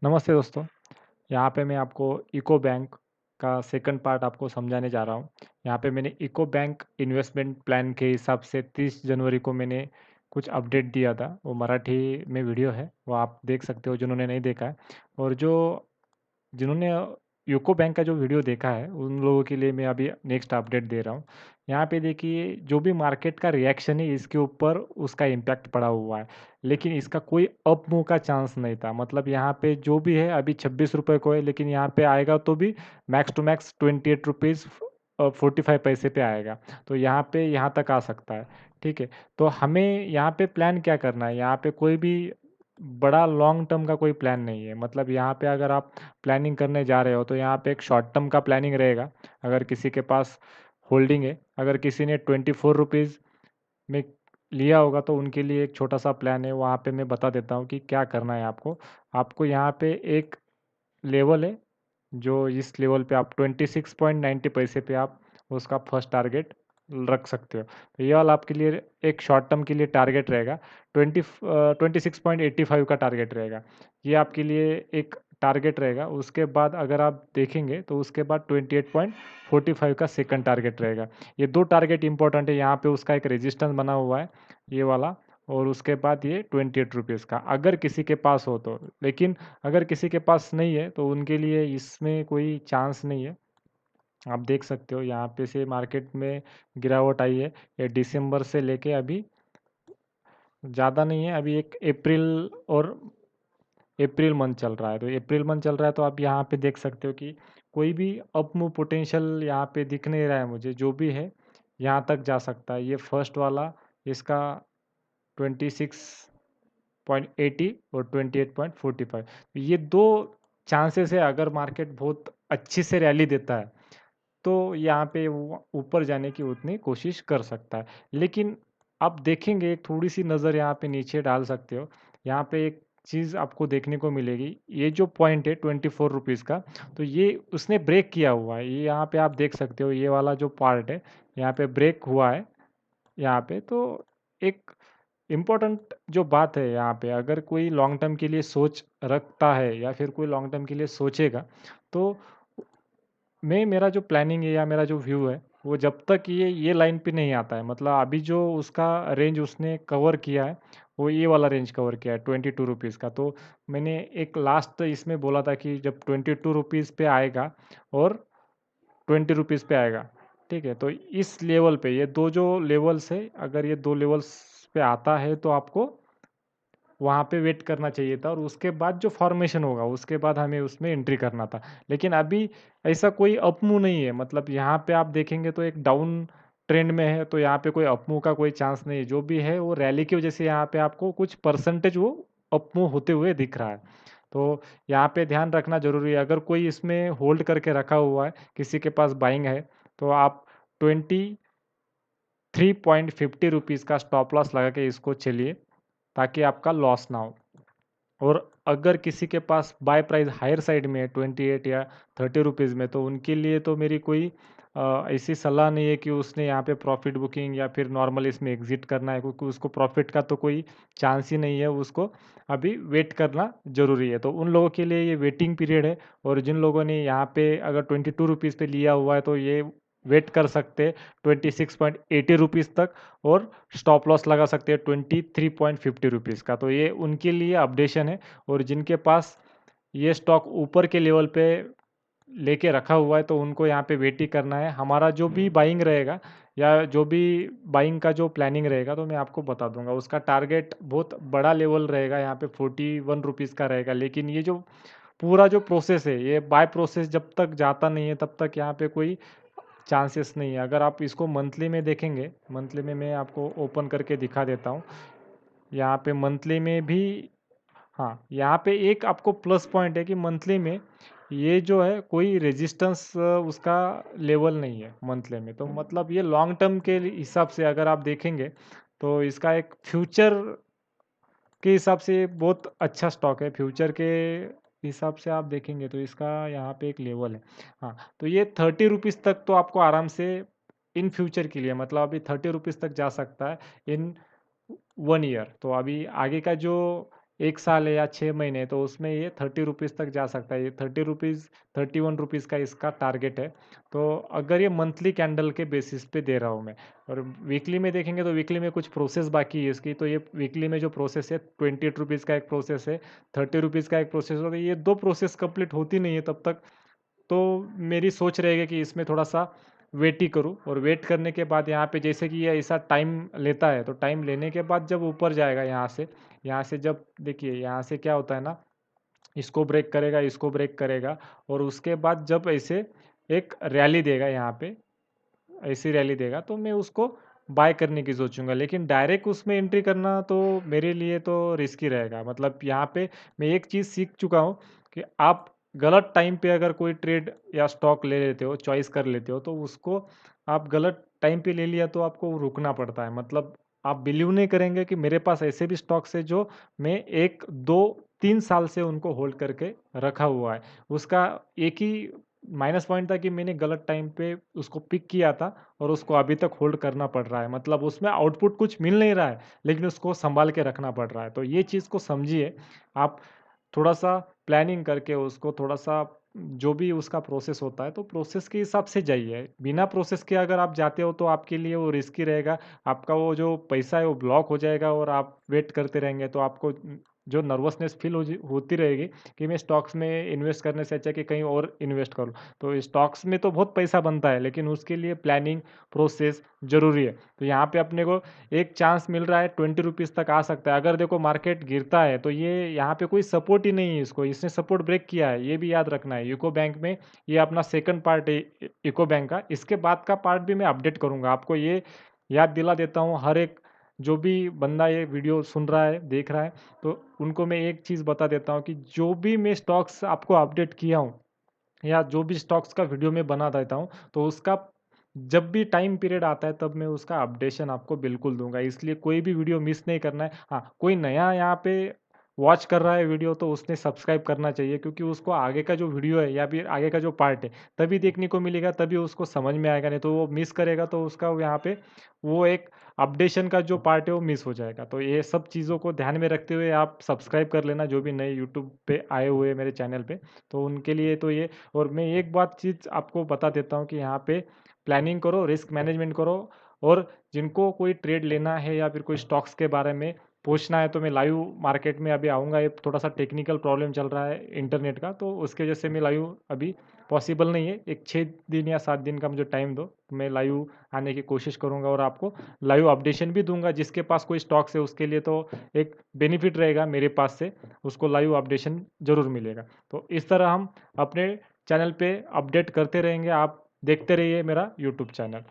नमस्ते दोस्तों। यहाँ पे मैं आपको इको बैंक का सेकंड पार्ट आपको समझाने जा रहा हूँ। यहाँ पे मैंने इको बैंक इन्वेस्टमेंट प्लान के हिसाब से 30 जनवरी को मैंने कुछ अपडेट दिया था। वो मराठी में वीडियो है, वो आप देख सकते हो जिन्होंने नहीं देखा है। और जो जिन्होंने यूको बैंक का जो वीडियो देखा है, उन लोगों के लिए मैं अभी नेक्स्ट अपडेट दे रहा हूँ। यहाँ पे देखिए जो भी मार्केट का रिएक्शन है इसके ऊपर उसका इम्पैक्ट पड़ा हुआ है। लेकिन इसका कोई अप मूव का चांस नहीं था। मतलब यहाँ पे जो भी है अभी 26 रुपये को है, लेकिन यहाँ पे आएगा तो भी मैक्स टू मैक्स 28 रुपीज़ 45 पैसे पे आएगा। तो यहाँ पे यहाँ तक आ सकता है। ठीक है। तो हमें यहाँ पे प्लान क्या करना है, यहाँ पे कोई भी बड़ा लॉन्ग टर्म का कोई प्लान नहीं है। मतलब यहाँ पे अगर आप प्लानिंग करने जा रहे हो तो यहाँ पे एक शॉर्ट टर्म का प्लानिंग रहेगा। अगर किसी के पास होल्डिंग है, अगर किसी ने 24 रुपीज़ में लिया होगा तो उनके लिए एक छोटा सा प्लान है, वहाँ पे मैं बता देता हूँ कि क्या करना है आपको। आपको यहाँ पे एक लेवल है, जो इस लेवल पे आप 26.90 पैसे पे आप उसका फर्स्ट टारगेट रख सकते हो। तो ये वाला आपके लिए एक शॉर्ट टर्म के लिए टारगेट रहेगा। 26.85 का टारगेट रहेगा। ये आपके लिए एक टारगेट रहेगा। उसके बाद अगर आप देखेंगे तो उसके बाद 28.45 का सेकंड टारगेट रहेगा। ये दो टारगेट इंपॉर्टेंट है। यहाँ पे उसका एक रेजिस्टेंस बना हुआ है, ये वाला। और उसके बाद ये 28 रुपीज़ का, अगर किसी के पास हो तो। लेकिन अगर किसी के पास नहीं है तो उनके लिए इसमें कोई चांस नहीं है। आप देख सकते हो यहाँ पे से मार्केट में गिरावट आई है। ये दिसंबर से लेके अभी ज़्यादा नहीं है, अभी एक अप्रैल मंथ चल रहा है। तो अप्रैल मंथ चल रहा है तो आप यहाँ पे देख सकते हो कि कोई भी अप मूव पोटेंशियल यहाँ पे दिख नहीं रहा है मुझे। जो भी है यहाँ तक जा सकता है। ये फर्स्ट वाला इसका 26.80 और 28.45, ये दो चांसेस है। अगर मार्केट बहुत अच्छी से रैली देता है तो यहाँ पे वो ऊपर जाने की उतनी कोशिश कर सकता है। लेकिन आप देखेंगे, एक थोड़ी सी नज़र यहाँ पे नीचे डाल सकते हो। यहाँ पे एक चीज़ आपको देखने को मिलेगी, ये जो पॉइंट है 24 रुपीज़ का, तो ये उसने ब्रेक किया हुआ है। ये यहाँ पे आप देख सकते हो, ये वाला जो पार्ट है यहाँ पे ब्रेक हुआ है। यहाँ पे तो एक इम्पोर्टेंट जो बात है यहाँ पे, अगर कोई लॉन्ग टर्म के लिए सोच रखता है या फिर कोई लॉन्ग टर्म के लिए सोचेगा, तो मैं मेरा जो प्लानिंग है या मेरा जो व्यू है, वो जब तक ये लाइन पे नहीं आता है, मतलब अभी जो उसका रेंज उसने कवर किया है, वो ये वाला रेंज कवर किया है 22 रुपीज़ का। तो मैंने एक लास्ट इसमें बोला था कि जब 22 रुपीज़ पे आएगा और 20 रुपीज़ पे आएगा, ठीक है। तो इस लेवल पे ये दो जो लेवल्स है, अगर ये दो लेवल्स पे आता है तो आपको वहाँ पे वेट करना चाहिए था और उसके बाद जो फॉर्मेशन होगा उसके बाद हमें उसमें एंट्री करना था। लेकिन अभी ऐसा कोई अप मूव नहीं है। मतलब यहाँ पे आप देखेंगे तो एक डाउन ट्रेंड में है, तो यहाँ पे कोई अप मूव का कोई चांस नहीं है। जो भी है वो रैली की वजह से यहाँ पे आपको कुछ परसेंटेज वो अप मूव होते हुए दिख रहा है। तो यहाँ पे ध्यान रखना ज़रूरी है। अगर कोई इसमें होल्ड करके रखा हुआ है, किसी के पास बाइंग है, तो आप 23.50 रुपीज़ का स्टॉप लॉस लगा के इसको चलिए, ताकि आपका लॉस ना हो। और अगर किसी के पास बाय प्राइस हायर साइड में है 28 या 30 रुपीज़ में, तो उनके लिए तो मेरी कोई ऐसी सलाह नहीं है कि उसने यहाँ पे प्रॉफिट बुकिंग या फिर नॉर्मल इसमें एग्जिट करना है, क्योंकि उसको प्रॉफिट का तो कोई चांस ही नहीं है। उसको अभी वेट करना ज़रूरी है। तो उन लोगों के लिए ये वेटिंग पीरियड है। और जिन लोगों ने यहाँ पे अगर 22 रुपीज़ पे लिया हुआ है तो ये वेट कर सकते हैं 26.80 रुपीज़ तक, और स्टॉप लॉस लगा सकते हैं 23.50 रुपीज़ का। तो ये उनके लिए अपडेशन है। और जिनके पास ये स्टॉक ऊपर के लेवल पे लेके रखा हुआ है तो उनको यहाँ पे वेट ही करना है। हमारा जो भी बाइंग रहेगा या जो भी बाइंग का जो प्लानिंग रहेगा तो मैं आपको बता दूंगा। उसका टारगेट बहुत बड़ा लेवल रहेगा, यहाँ पे 41 रुपीज़ का रहेगा। लेकिन ये जो पूरा जो प्रोसेस है, ये बाय प्रोसेस जब तक जाता नहीं है तब तक यहाँ पे कोई चांसेस नहीं है। अगर आप इसको मंथली में देखेंगे, मंथली में मैं आपको ओपन करके दिखा देता हूँ। यहाँ पे मंथली में भी, हाँ, यहाँ पे एक आपको प्लस पॉइंट है कि मंथली में ये जो है कोई रेजिस्टेंस उसका लेवल नहीं है मंथली में। तो मतलब ये लॉन्ग टर्म के हिसाब से अगर आप देखेंगे तो इसका एक फ्यूचर के हिसाब से बहुत अच्छा स्टॉक है। फ्यूचर के हिसाब से आप देखेंगे तो इसका यहाँ पे एक लेवल है। हाँ, तो ये 30 रुपीज़ तक तो आपको आराम से इन फ्यूचर के लिए, मतलब अभी 30 रुपीज़ तक जा सकता है इन 1 ईयर। तो अभी आगे का जो 1 साल है या 6 महीने, तो उसमें ये 30 रुपीज़ तक जा सकता है। ये 30 रुपीज़, 31 रुपीज़ का इसका टारगेट है। तो अगर ये मंथली कैंडल के बेसिस पे दे रहा हूँ मैं, और वीकली में देखेंगे तो वीकली में कुछ प्रोसेस बाकी है इसकी। तो ये वीकली में जो प्रोसेस है, 28 रुपीज़ का एक प्रोसेस है, 30 रुपीज़ का एक प्रोसेस होगा। ये 2 प्रोसेस कंप्लीट होती नहीं है तब तक, तो मेरी सोच रहेगी कि इसमें थोड़ा-सा वेट ही करूँ, और वेट करने के बाद यहाँ पे जैसे कि ये ऐसा टाइम लेता है, तो टाइम लेने के बाद जब ऊपर जाएगा यहाँ से जब देखिए यहाँ से क्या होता है ना, इसको ब्रेक करेगा, और उसके बाद जब ऐसे एक रैली देगा यहाँ पे, ऐसी रैली देगा, तो मैं उसको बाय करने की सोचूंगा। लेकिन डायरेक्ट उसमें एंट्री करना तो मेरे लिए तो रिस्की रहेगा। मतलब यहाँ पे मैं एक चीज़ सीख चुका हूँ कि आप गलत टाइम पे अगर कोई ट्रेड या स्टॉक ले लेते हो, चॉइस कर लेते हो, तो उसको आप गलत टाइम पे ले लिया तो आपको रुकना पड़ता है। मतलब आप बिलीव नहीं करेंगे कि मेरे पास ऐसे भी स्टॉक्स है जो मैं 1 2 3 साल से उनको होल्ड करके रखा हुआ है। उसका एक ही माइनस पॉइंट था कि मैंने गलत टाइम पे उसको पिक किया था, और उसको अभी तक होल्ड करना पड़ रहा है। मतलब उसमें आउटपुट कुछ मिल नहीं रहा है, लेकिन उसको संभाल के रखना पड़ रहा है। तो ये चीज़ को समझिए आप, थोड़ा-सा प्लानिंग करके उसको, थोड़ा-सा जो भी उसका प्रोसेस होता है, तो प्रोसेस के हिसाब से जाइए। बिना प्रोसेस के अगर आप जाते हो तो आपके लिए वो रिस्की रहेगा। आपका वो जो पैसा है वो ब्लॉक हो जाएगा, और आप वेट करते रहेंगे तो आपको जो नर्वसनेस फील होती रहेगी कि मैं स्टॉक्स में इन्वेस्ट करने से अच्छा कि कहीं और इन्वेस्ट करूँ। तो स्टॉक्स में तो बहुत पैसा बनता है, लेकिन उसके लिए प्लानिंग, प्रोसेस ज़रूरी है। तो यहाँ पे अपने को एक चांस मिल रहा है, 20 रुपीज़ तक आ सकता है। अगर देखो मार्केट गिरता है तो ये यहाँ पे कोई सपोर्ट ही नहीं है इसको, इसने सपोर्ट ब्रेक किया है, ये भी याद रखना है। यूको बैंक में ये अपना सेकंड पार्ट है, यूको बैंक का। इसके बाद का पार्ट भी मैं अपडेट करूँगा। आपको ये याद दिला देता हूँ, हर एक जो भी बंदा ये वीडियो सुन रहा है, देख रहा है, तो उनको मैं एक चीज़ बता देता हूँ कि जो भी मैं स्टॉक्स आपको अपडेट किया हूँ, या जो भी स्टॉक्स का वीडियो मैं बना देता हूँ, तो उसका जब भी टाइम पीरियड आता है तब मैं उसका अपडेशन आपको बिल्कुल दूंगा। इसलिए कोई भी वीडियो मिस नहीं करना है। हाँ, कोई नया यहाँ पे वॉच कर रहा है वीडियो, तो उसने सब्सक्राइब करना चाहिए, क्योंकि उसको आगे का जो वीडियो है या फिर आगे का जो पार्ट है तभी देखने को मिलेगा, तभी उसको समझ में आएगा। नहीं तो वो मिस करेगा तो उसका यहाँ पे वो एक अपडेशन का जो पार्ट है वो मिस हो जाएगा। तो ये सब चीज़ों को ध्यान में रखते हुए आप सब्सक्राइब कर लेना, जो भी नए यूट्यूब पे आए हुए हैं मेरे चैनल पे, तो उनके लिए तो ये। और मैं एक बात चीज़ आपको बता देता हूँ कि यहाँ पे प्लानिंग करो, रिस्क मैनेजमेंट करो, और जिनको कोई ट्रेड लेना है या फिर कोई स्टॉक्स के बारे में पूछना है, तो मैं लाइव मार्केट में अभी आऊँगा। ये थोड़ा सा टेक्निकल प्रॉब्लम चल रहा है इंटरनेट का, तो उसके वजह से मैं लाइव अभी पॉसिबल नहीं है। एक 6 दिन या 7 दिन का मुझे टाइम दो, मैं लाइव आने की कोशिश करूँगा, और आपको लाइव अपडेशन भी दूंगा। जिसके पास कोई स्टॉक्स है उसके लिए तो एक बेनिफिट रहेगा मेरे पास से, उसको लाइव अपडेशन ज़रूर मिलेगा। तो इस तरह हम अपने चैनल पे अपडेट करते रहेंगे। आप देखते रहिए मेरा यूट्यूब चैनल।